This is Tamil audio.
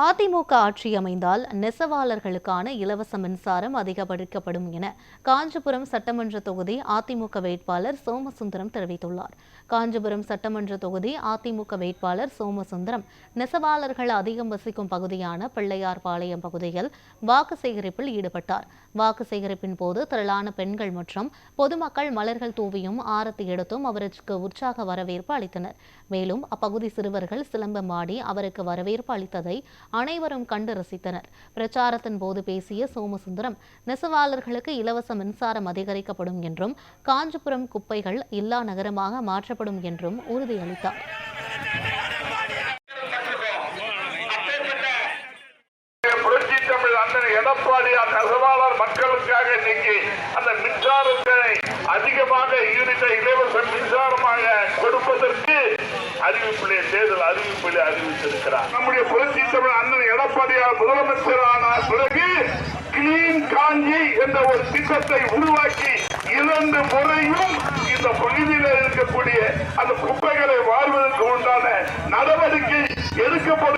அதிமுக ஆட்சி அமைந்தால் நெசவாளர்களுக்கான இலவச மின்சாரம் அதிகரிக்கப்படும் என காஞ்சிபுரம் சட்டமன்ற தொகுதி அதிமுக வேட்பாளர் சோமசுந்தரம் தெரிவித்துள்ளார். காஞ்சிபுரம் சட்டமன்ற தொகுதி அதிமுக வேட்பாளர் சோமசுந்தரம் நெசவாளர்கள் அதிகம் வசிக்கும் பகுதியான பிள்ளையார்பாளையம் பகுதியில் வாக்கு சேகரிப்பில் ஈடுபட்டார். வாக்கு சேகரிப்பின் போது திரளான பெண்கள் மற்றும் பொதுமக்கள் மலர்கள் தூவியும் ஆரத்தி எடுத்தும் அவருக்கு உற்சாக வரவேற்பு அளித்தனர். மேலும் அப்பகுதி சிறுவர்கள் சிலம்பம் ஆடி அவருக்கு வரவேற்பு அளித்ததை அனைவரும் கண்டு ரசித்தனர். பிரச்சாரத்தின் போது பேசிய சோமசுந்தரம் நெசவாளர்களுக்கு இலவச மின்சாரம் அதிகரிக்கப்படும் என்றும் காஞ்சிபுரம் குப்பைகள் இல்லா நகரமாக மாற்றப்படும் என்றும் உறுதியளித்தார். எடப்பாடியார் நெசவாளர் மக்களுக்காக இன்னைக்கு அந்த மின்சாரத்தை அதிகமாக இலவச மின்சாரமாக கொடுப்பதற்கு தேர்தல் அறிவிப்பிலே அறிவித்திருக்கிறார். நம்முடைய புரட்சி தமிழ் அண்ணன் எடப்பாடியார் முதலமைச்சரான பிறகு கிளீன் காஞ்சி என்ற ஒரு திட்டத்தை உருவாக்கி 2 முறையும் இந்த பகுதியில் இருக்கக்கூடிய அந்த குப்பைகளை வாழ்வதற்கு உண்டான நடவடிக்கை எடுக்கப்படும்